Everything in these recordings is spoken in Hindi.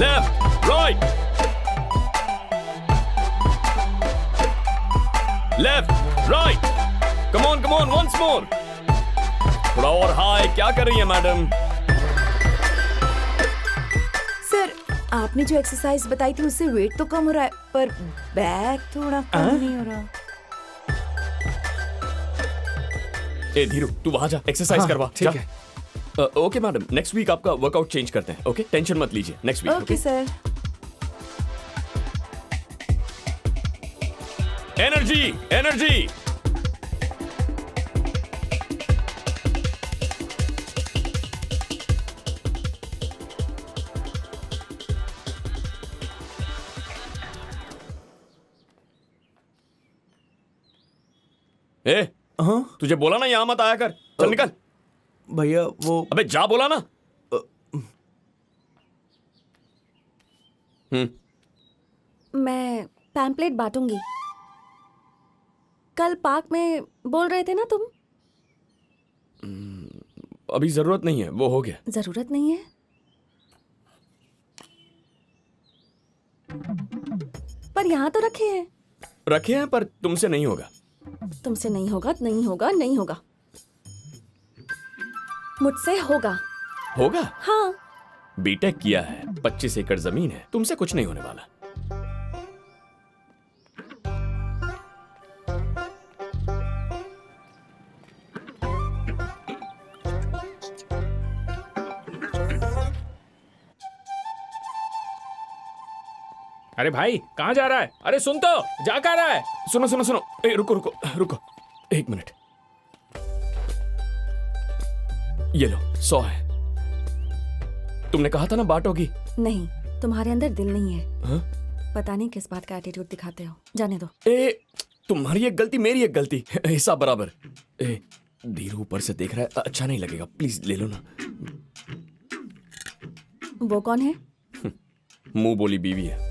Left right left right, come on once more. थोड़ा और हाई। क्या कर रही है मैडम? सर, आपने जो एक्सरसाइज बताई थी उससे वेट तो कम हो रहा है, पर बैक थोड़ा कम नहीं हो रहा। ए धीरू, तू वहां जा, एक्सरसाइज करवा। ठीक है। ओके मैडम, नेक्स्ट वीक आपका वर्कआउट चेंज करते हैं। ओके, टेंशन मत लीजिए, next week. Okay sir. Energy energy. ए, हाँ तुझे बोला ना यहां मत आया कर। चल निकल। भैया वो अबे जा, बोला ना। मैं पैम्पलेट बांटूंगी। कल पार्क में बोल रहे थे ना तुम? अभी जरूरत नहीं है, वो हो गया। जरूरत नहीं है? पर यहाँ तो रखे हैं। रखे हैं, पर तुमसे नहीं होगा। तुमसे नहीं होगा, नहीं होगा, नहीं होगा। मुझसे होगा। होगा? हाँ। बीटेक किया है, 25 एकड़ जमीन है, तुमसे कुछ नहीं होने वाला। अरे भाई कहाँ जा रहा है? अरे सुन तो, जा कहाँ रहा है? सुनो सुनो सुनो, ए, रुको रुको रुको, 1 मिनट। ये लो, 100 है। तुमने कहा था ना बांटोगी। नहीं, तुम्हारे अंदर दिल नहीं है। हाँ? पता नहीं किस बात का एटीट्यूड दिखाते हो। जाने दो। ए, तुम्हारी एक गलती मेरी एक गलती, हिसाब बराबर। ए, धीरू ऊपर से देख रहा है, अच्छा नहीं लगेगा, प्लीज ले लो ना। वो कौन है? मुंह बोली बीवी है।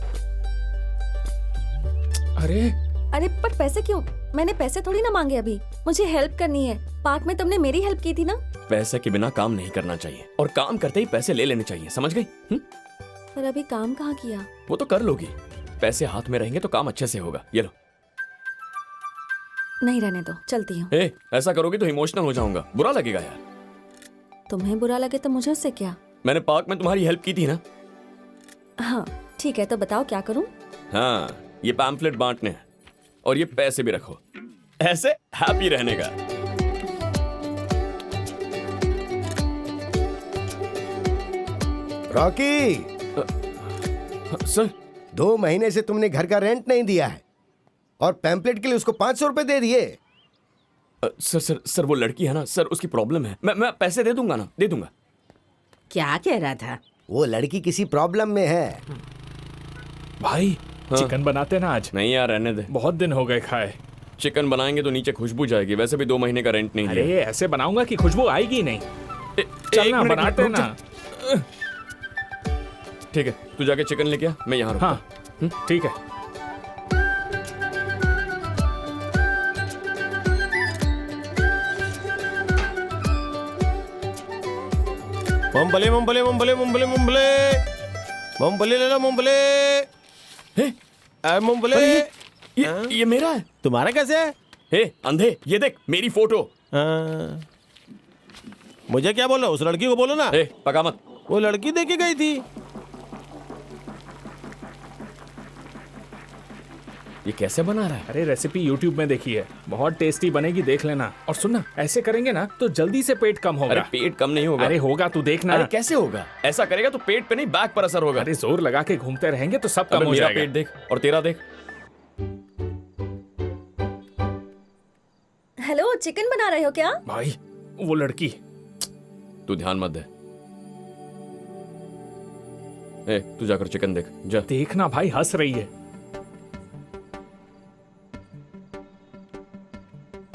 अरे पर पैसे क्यों? मैंने पैसे थोड़ी ना मांगे अभी। मुझे हेल्प करनी है। पार्क में तुमने मेरी हेल्प की थी ना। पैसे के बिना काम नहीं करना चाहिए, और काम करते ही पैसे ले लेने चाहिए, समझ गई? पर अभी काम कहाँ किया? वो तो कर लोगी। पैसे हाथ में रहेंगे तो काम अच्छे से होगा। ये लो। नहीं, रहने दो, चलती हूँ। ए, ऐसा करोगी तो इमोशनल हो जाऊंगा, बुरा लगेगा यार। तुम्हें बुरा लगे तो मुझे उससे क्या? मैंने पार्क में तुम्हारी हेल्प की थी ना। हाँ ठीक है, तो बताओ क्या करूँ? हाँ, ये पैम्फलेट बांटने हैं, और ये पैसे भी रखो, ऐसे हैप्पी रहने का। रॉकी, सर 2 महीने से तुमने घर का रेंट नहीं दिया है और पैम्पलेट के लिए उसको 500 रुपए दे दिए। सर वो लड़की है ना सर, उसकी प्रॉब्लम है। मैं पैसे दे दूंगा ना, दे दूंगा। क्या कह रहा था? वो लड़की किसी प्रॉब्लम में है। भाई चिकन बनाते ना आज? नहीं यार, रहने दे, बहुत दिन हो गए खाए। चिकन बनाएंगे तो नीचे खुशबू जाएगी। वैसे भी 2 महीने का रेंट नहीं अरे दिया। ऐसे बनाऊंगा कि खुशबू आएगी नहीं। चल एक ना, मिनट, बनाते रुक जा। ना। ठीक है, तू जाके चिकन लेके आ, मैं यहाँ रुकता। हाँ ठीक है। मूंगफली मूंगफली मूंगफली मूंगफली मूंगफली मूंगफली ले लो, मूंगफली। मूंगफली ये मेरा है। तुम्हारा कैसे है? हे अंधे, ये देख मेरी फोटो। मुझे क्या बोलो, उस लड़की को बोलो ना। ए, पका मत। वो लड़की देके गई थी। ये कैसे बना रहा है? अरे रेसिपी YouTube में देखी है, बहुत टेस्टी बनेगी, देख लेना। और सुनना, ऐसे करेंगे ना तो जल्दी से पेट कम होगा। अरे पेट कम नहीं होगा। अरे होगा, तू देखना। अरे कैसे होगा? ऐसा करेगा तो पेट पे नहीं, बैक पर असर होगा। अरे जोर लगा के घूमते रहेंगे तो सब कम अबे हो मेरा जाएगा। पेट देख और तेरा देख। हेलो, चिकन बना रहे हो क्या? भाई वो लड़की। तू ध्यान मत दे। ए, तू जाकर चिकन देख जा। देखना भाई, हंस रही है।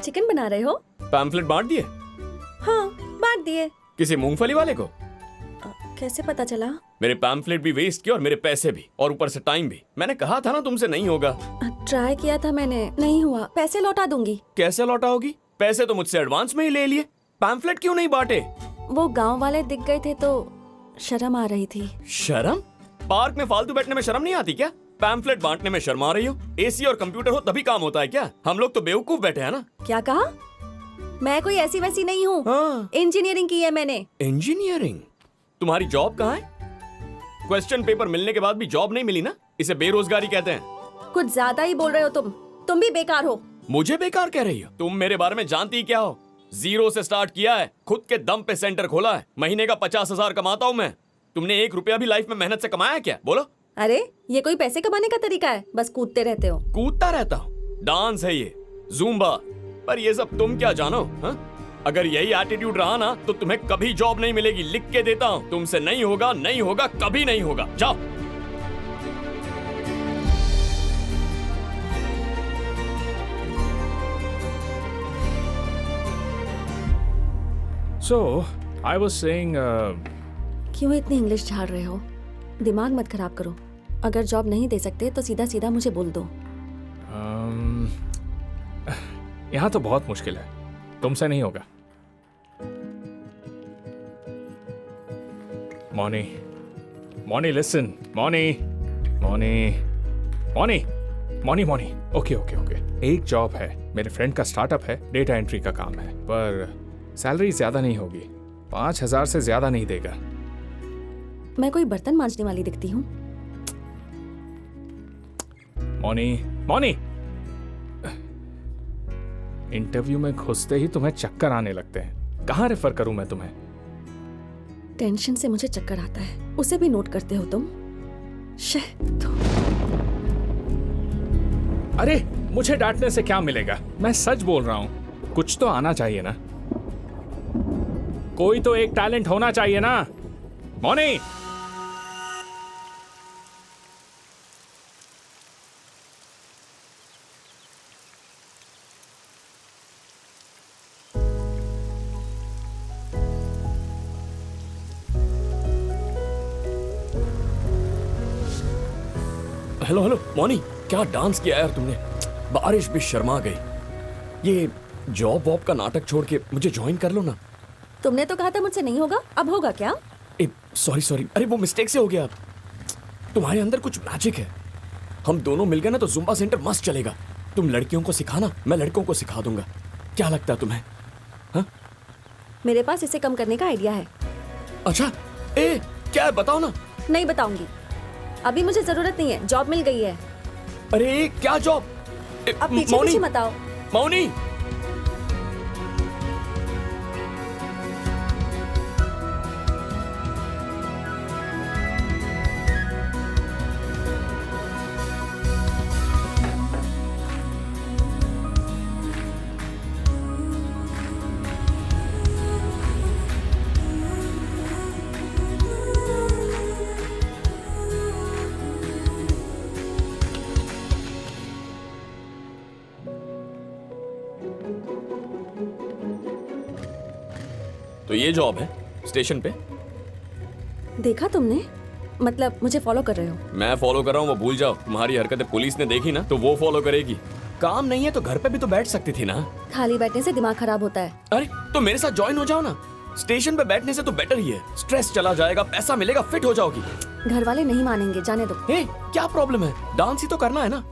चिकन बना रहे हो? पैम्फलेट बांट दिए? हाँ, बांट दिए। किसी मूंगफली वाले को? कैसे पता चला? मेरे पैम्फलेट भी वेस्ट किए और मेरे पैसे भी, और ऊपर से टाइम भी। मैंने कहा था ना तुमसे नहीं होगा। ट्राई किया था मैंने, नहीं हुआ। पैसे लौटा दूंगी। कैसे लौटाओगी? पैसे तो मुझसे एडवांस में ही ले लिए। पैम्फलेट क्यों नहीं बांटे? वो गांव वाले दिख गए थे तो शर्म आ रही थी। शर्म? पार्क में फालतू बैठने में शर्म नहीं आती क्या? पैम्फलेट बांटने में शर्मा रही हो? एसी और कंप्यूटर हो तभी काम होता है क्या? हम लोग तो बेवकूफ बैठे हैं ना। क्या कहा? मैं कोई ऐसी वैसी नहीं हूँ। हाँ। इंजीनियरिंग की है मैंने। इंजीनियरिंग? तुम्हारी जॉब कहाँ है? क्वेश्चन पेपर मिलने के बाद भी जॉब नहीं मिली ना, इसे बेरोजगारी कहते हैं। कुछ ज्यादा ही बोल रहे हो तुम भी बेकार हो। मुझे बेकार कह रही हो? तुम मेरे बारे में जानती क्या हो? 0 से स्टार्ट किया है, खुद के दम पे सेंटर खोला है, महीने का 50,000 कमाता हूँ मैं। तुमने 1 रुपया भी लाइफ में मेहनत से कमाया क्या? बोलो। अरे ये कोई पैसे कमाने का तरीका है? बस कूदते रहते हो। कूदता रहता हूँ? डांस है ये, जूम्बा। पर ये सब तुम क्या जानो? हा? अगर यही एटीट्यूड रहा ना तो तुम्हें कभी जॉब नहीं मिलेगी। लिख के देता हूँ, तुमसे नहीं होगा, नहीं होगा, कभी नहीं होगा। जाओ। So, I was saying, क्यों इतनी इंग्लिश झाड़ रहे हो? दिमाग मत खराब करो। अगर जॉब नहीं दे सकते तो सीधा सीधा मुझे बोल दो। यहाँ तो बहुत मुश्किल है, तुमसे नहीं होगा। मॉनी लिसन, मॉनी। ओके। एक जॉब है, मेरे फ्रेंड का स्टार्टअप है, डेटा एंट्री का काम है, पर सैलरी ज्यादा नहीं होगी, 5,000 से ज्यादा नहीं देगा। मैं कोई बर्तन मांजने वाली दिखती हूँ? मॉनी, इंटरव्यू में घुसते ही तुम्हें चक्कर आने लगते हैं। कहाँ रेफर करूं मैं तुम्हें? टेंशन से मुझे चक्कर आता है, उसे भी नोट करते हो तुम? अरे मुझे डांटने से क्या मिलेगा? मैं सच बोल रहा हूं। कुछ तो आना चाहिए ना, कोई तो एक टैलेंट होना चाहिए ना। मॉनी, हेलो मॉनी, क्या डांस किया यार तुमने? बारिश भी शर्मा गई। ये जॉब वॉब का नाटक छोड़ के मुझे ज्वाइन कर लो ना। तुमने तो कहा था मुझसे नहीं होगा, अब होगा क्या? सॉरी, अरे वो मिस्टेक से हो गया। तुम्हारे अंदर कुछ मैजिक है। हम दोनों मिल गए ना तो जुम्बा सेंटर मस्त चलेगा। तुम लड़कियों को सिखाना, मैं लड़कों को सिखा दूंगा। क्या लगता है तुम्हें? हाँ? मेरे पास इसे कम करने का आइडिया है। अच्छा, क्या है बताओ ना। नहीं बताऊंगी, अभी मुझे जरूरत नहीं है, जॉब मिल गई है। अरे क्या जॉब? अब पीछे मत आओ। मौनी, तो ये जॉब है स्टेशन पे। देखा तुमने? मतलब मुझे फॉलो कर रहे हो? मैं फॉलो कर रहा हूँ वो भूल जाओ। तुम्हारी हरकतें पुलिस ने देखी ना तो वो फॉलो करेगी। काम नहीं है तो घर पे भी तो बैठ सकती थी ना। खाली बैठने से दिमाग खराब होता है। अरे तो मेरे साथ ज्वाइन हो जाओ ना। स्टेशन पे बैठने से तो बेटर ही है। स्ट्रेस चला जाएगा, पैसा मिलेगा, फिट हो जाओगी। घर वाले नहीं मानेंगे, जाने दो। क्या प्रॉब्लम है? डांस ही तो करना है ना।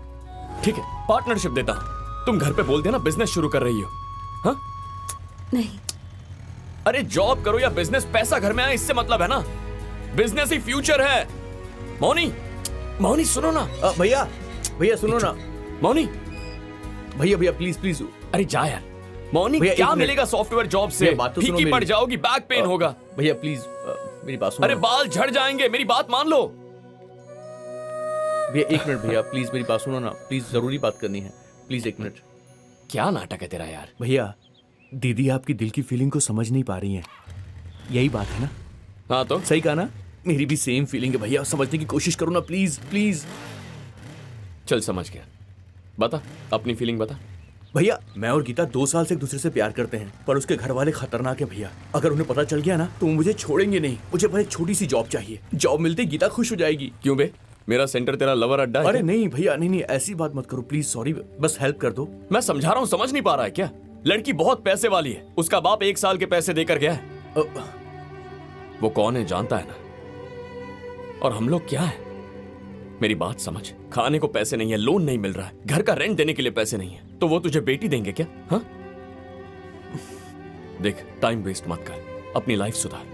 ठीक है, पार्टनरशिप देता हूँ। तुम घर पे बोल देना बिजनेस शुरू कर रही हो। हाँ? नहीं। अरे जॉब करो या बिजनेस, पैसा घर में आए इससे मतलब है ना। बिजनेस ही फ्यूचर है। मौनी सुनो ना। भैया सुनो ना। मौनी, भैया प्लीज। अरे जा यार। मौनी, भैया, क्या एक मिलेगा सॉफ्टवेयर जॉब से? बात तो सुनो फीकी पड़ मेरी। जाओगी, बैक पेन होगा। भैया प्लीज मेरी बात सुनो। अरे बाल झड़ जाएंगे, मेरी बात मान लो। भैया 1 मिनट, भैया प्लीज मेरी बात सुनो ना। प्लीज जरूरी बात करनी है, प्लीज 1 मिनट। क्या नाटक है तेरा यार? भैया, दीदी आपकी दिल की फीलिंग को समझ नहीं पा रही हैं, यही बात है ना? हाँ तो सही कहा ना? मेरी भी सेम फीलिंग है भैया, समझने की कोशिश करो ना प्लीज। चल समझ गया। बता अपनी फीलिंग बता। भैया, मैं और गीता 2 साल से एक दूसरे से प्यार करते हैं, पर उसके घर वाले खतरनाक है भैया। अगर उन्हें पता चल गया ना तो वो मुझे छोड़ेंगे नहीं। मुझे बस एक छोटी सी जॉब चाहिए, जॉब मिलते गीता खुश हो जाएगी। क्यों बे, मेरा सेंटर तेरा लवर अड्डा है? अरे नहीं भैया, नहीं ऐसी बात मत करो प्लीज, सॉरी, बस हेल्प कर दो। मैं समझा रहा हूँ, समझ नहीं पा रहा है क्या? लड़की बहुत पैसे वाली है, उसका बाप 1 साल के पैसे देकर गया है। वो कौन है जानता है ना? और हम लोग क्या है? मेरी बात समझ, खाने को पैसे नहीं है, लोन नहीं मिल रहा है, घर का रेंट देने के लिए पैसे नहीं है, तो वो तुझे बेटी देंगे क्या? हाँ, देख, टाइम वेस्ट मत कर, अपनी लाइफ सुधार।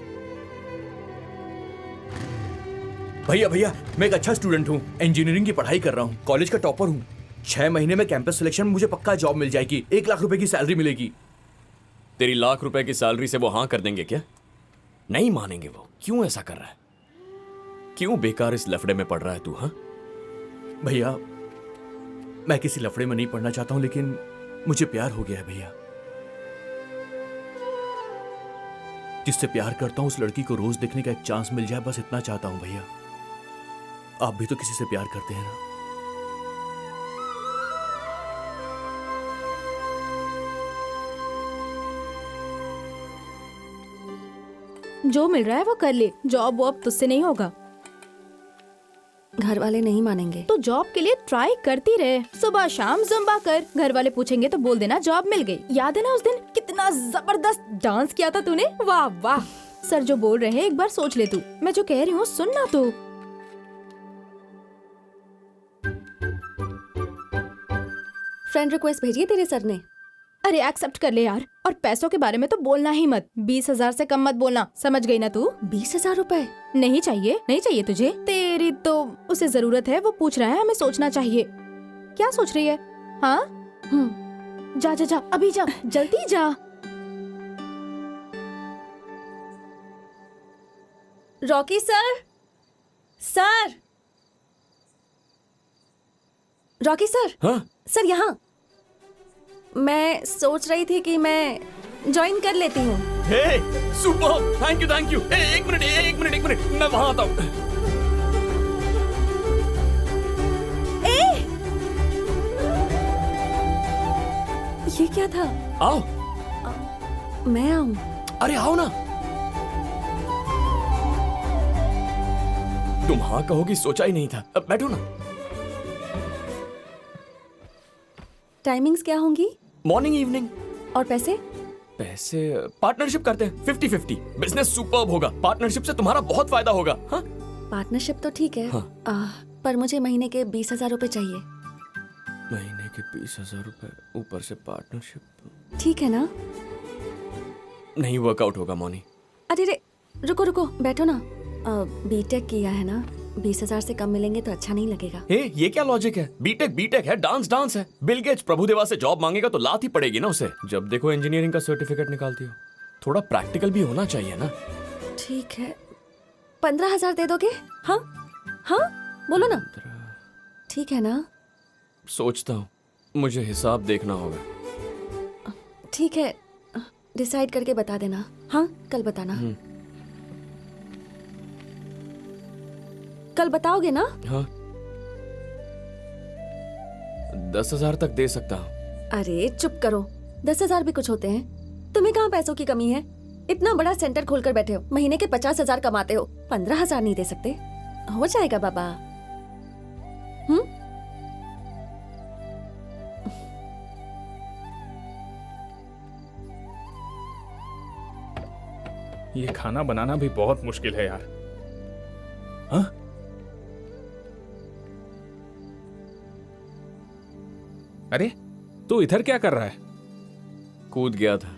भैया भैया, मैं एक अच्छा स्टूडेंट हूँ, इंजीनियरिंग की पढ़ाई कर रहा हूँ, कॉलेज का टॉपर हूँ। 6 महीने में कैंपस सिलेक्शन में मुझे पक्का जॉब मिल जाएगी, 1 लाख रुपए की सैलरी मिलेगी। तेरी लाख रुपए की सैलरी से वो हाँ कर देंगे क्या? नहीं मानेंगे वो। क्यों ऐसा कर रहा है? क्यों बेकार इस लफड़े में पड़ रहा है तू? हाँ भैया, मैं किसी लफड़े में नहीं पड़ना चाहता हूँ, लेकिन मुझे प्यार हो गया है भैया। जिससे प्यार करता हूँ उस लड़की को रोज देखने का एक चांस मिल जाए, बस इतना चाहता हूँ भैया। आप भी तो किसी से प्यार करते हैं ना? जो मिल रहा है वो कर ले, जॉब वॉब तुझसे नहीं होगा। घर वाले नहीं मानेंगे। तो जॉब के लिए ट्राई करती रहे, सुबह शाम जुम्बा कर। घर वाले पूछेंगे तो बोल देना जॉब मिल गई। याद है ना उस दिन कितना जबरदस्त डांस किया था तूने? वाह वाह। सर जो बोल रहे हैं एक बार सोच ले तू। मैं जो कह रही हूँ सुनना तू। फ्रेंड रिक्वेस्ट भेजिए तेरे सर ने। अरे एक्सेप्ट कर ले यार। और पैसों के बारे में तो बोलना ही मत। 20,000 से कम मत बोलना, समझ गई ना तू? 20,000 रुपए? नहीं चाहिए, नहीं चाहिए तुझे? तेरी तो उसे जरूरत है, वो पूछ रहा है, हमें सोचना चाहिए। क्या सोच रही है? हाँ जा जा जा, अभी जा, जल्दी जा। Rocky sir, sir, Rocky sir. हाँ सर यहाँ। मैं सोच रही थी कि मैं ज्वाइन कर लेती हूँ। हे सुपर, थैंक यू। एक मिनट, मैं वहां आता हूँ। ये क्या था? आओ। मैं आऊँ? अरे आओ ना। तुम हाँ कहोगी सोचा ही नहीं था। अब बैठो ना। टाइमिंग्स क्या होंगी? Morning evening. और पैसे? पैसे पार्टनरशिप करते हैं 50-50। बिजनेस सुपर्ब होगा, पार्टनरशिप से तुम्हारा बहुत फायदा होगा। हाँ पार्टनरशिप तो ठीक है। हाँ। पर मुझे महीने के 20,000 रुपए चाहिए। महीने के 20,000 रुपए, ऊपर से पार्टनरशिप। ठीक है ना? नहीं वर्कआउट होगा मोनी। अरे रे, रुको बैठो ना। बीटेक किया है ना, 20,000 से कम मिलेंगे तो अच्छा नहीं लगेगा। ये क्या लॉजिक है? बीटेक है, डांस है। बिल गेट्स प्रभुदेवा से जॉब मांगेगा तो लात ही पड़ेगी ना उसे। जब देखो इंजीनियरिंग का सर्टिफिकेट निकालती हो। थोड़ा प्रैक्टिकल भी होना चाहिए ना। ठीक है, 15,000 दे दोगे? हाँ बोलो ना। ठीक है ना? सोचता हूँ, मुझे हिसाब देखना होगा। ठीक है, डिसाइड करके बता देना। हाँ कल बताना। कल बताओगे ना? हाँ 10,000 तक दे सकता हूँ। अरे चुप करो, 10,000 भी कुछ होते हैं। तुम्हें कहाँ पैसों की कमी है? इतना बड़ा सेंटर खोलकर बैठे हो, महीने के 50,000 कमाते हो, 15,000 नहीं दे सकते? हो जाएगा बाबा। ये खाना बनाना भी बहुत मुश्किल है यार। हाँ? अरे तू इधर क्या कर रहा है? कूद गया था।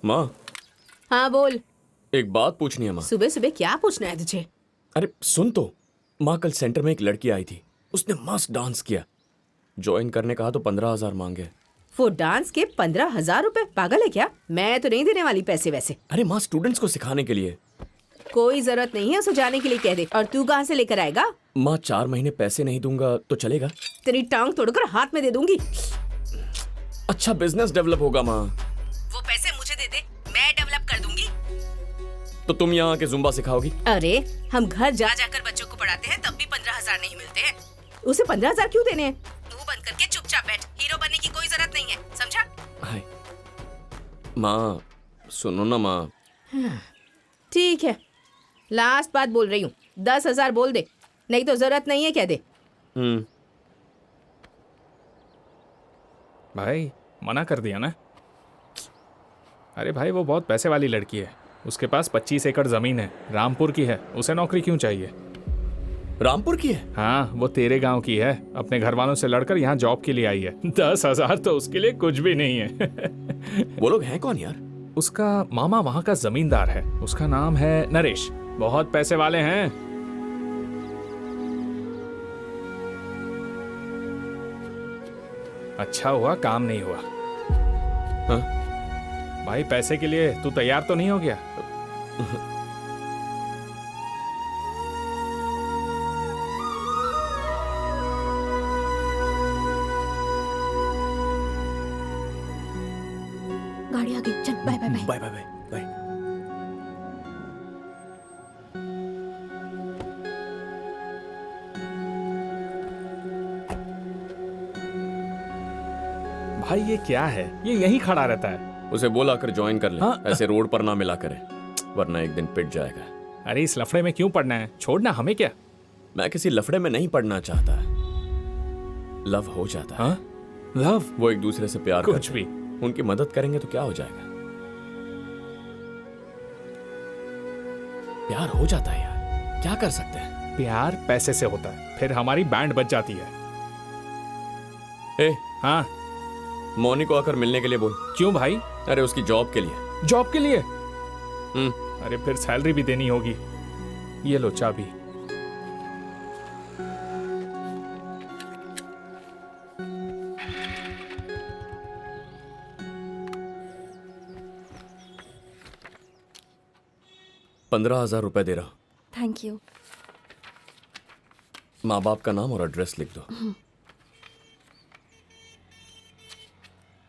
माँ, हाँ बोल। एक बात पूछनी है माँ। सुबह सुबह क्या पूछना है तुझे? अरे सुन तो, माँ कल सेंटर में एक लड़की आई थी, उसने मस्त डांस किया। ज्वाइन करने कहा तो 15,000 मांगे। वो डांस के 15,000 रुपए? पागल है क्या? मैं तो नहीं देने वाली पैसे वैसे। अरे माँ, स्टूडेंट्स को सिखाने के लिए। कोई जरूरत नहीं है, उसे जाने के लिए कह दे। और तू कहाँ से लेकर आएगा? माँ 4 महीने पैसे नहीं दूंगा तो चलेगा? तेरी टांग तोड़कर हाथ में दे दूंगी। अच्छा बिजनेस डेवलप होगा माँ। वो पैसे मुझे दे दे, मैं डेवलप कर दूंगी। तो तुम यहाँ आके जुम्बा सिखाओगी? अरे हम घर जा जाकर बच्चों को पढ़ाते हैं, तब भी 15,000 नहीं मिलते हैं। उसे 15,000 क्यों देने हैं? मुंह बंद करके चुपचाप बैठ। हीरो बनने की कोई जरूरत नहीं है, समझा? हाय माँ, सुनो ना माँ। ठीक है, लास्ट बात बोल रही हूँ, 10,000 बोल दे, नहीं तो जरूरत नहीं है कह दे। भाई मना कर दिया ना। अरे भाई वो बहुत पैसे वाली लड़की है, उसके पास 25 एकड़ जमीन है, रामपुर की है, उसे नौकरी क्यों चाहिए? रामपुर की है? हाँ, वो तेरे गांव की है, अपने घर वालों से लड़कर यहाँ जॉब के लिए आई है। 10,000 तो उसके लिए कुछ भी नहीं है। वो लोग हैं कौन यार? उसका मामा वहाँ का जमींदार है, उसका नाम है नरेश, बहुत पैसे वाले हैं। अच्छा हुआ काम नहीं हुआ। हाँ? भाई पैसे के लिए तू तैयार तो नहीं हो गया? गाड़ी आ गई, चल bye bye bye. Bye bye bye bye. भाई ये क्या है, ये यहीं खड़ा रहता है। उसे बोला कर ज्वाइन कर ले। हाँ। ऐसे रोड पर ना मिला करे, वरना एक दिन पिट जाएगा। अरे इस लफड़े में क्यों पड़ना है, छोड़ना हमें क्या। मैं किसी लफड़े में नहीं पड़ना चाहता। लव हो जाता है। हाँ? लव? वो एक दूसरे से प्यार कुछ करते भी। हैं। उनकी मदद करेंगे तो क्या हो जाएगा? प्यार हो जाता है यार, क्या कर सकते हैं? प्यार पैसे से होता है, फिर हमारी बैंड बज जाती है। ए, हाँ? मौनी को आकर मिलने के लिए बोल। क्यों भाई? अरे उसकी जॉब के लिए। जॉब के लिए? हम्म। अरे फिर सैलरी भी देनी होगी। ये लो चाबी। ₹15,000 दे रहा। Thank you. माँ बाप का नाम और एड्रेस लिख दो।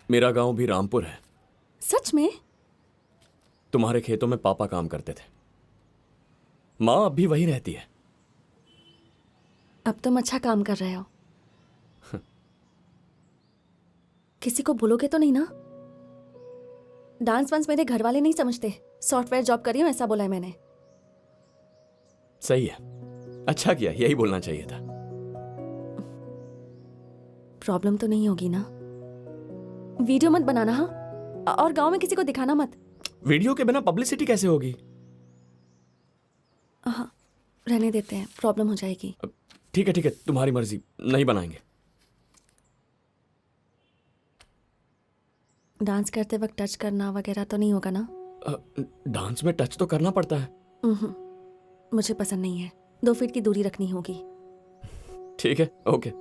मेरा गांव भी रामपुर है। सच में? तुम्हारे खेतों में पापा काम करते थे। माँ अब भी वही रहती है। अब तुम अच्छा काम कर रहे हो। किसी को बोलोगे तो नहीं ना? डांस वांस मेरे घर वाले नहीं समझते। सॉफ्टवेयर जॉब कर रही हूँ ऐसा बोला है मैंने। सही है, अच्छा किया, यही बोलना चाहिए था। प्रॉब्लम तो नहीं होगी ना? वीडियो मत बनाना हाँ, और गांव में किसी को दिखाना मत। वीडियो के बिना पब्लिसिटी कैसे होगी? हाँ, रहने देते हैं, प्रॉब्लम हो जाएगी। ठीक है, तुम्हारी मर्जी, नहीं बनाएंगे। डांस करते वक्त टच करना वगैरह तो नहीं होगा ना? डांस में टच तो करना पड़ता है। मुझे पसंद नहीं है। 2 फीट की दूरी रखनी होगी। ठीक है, ओके।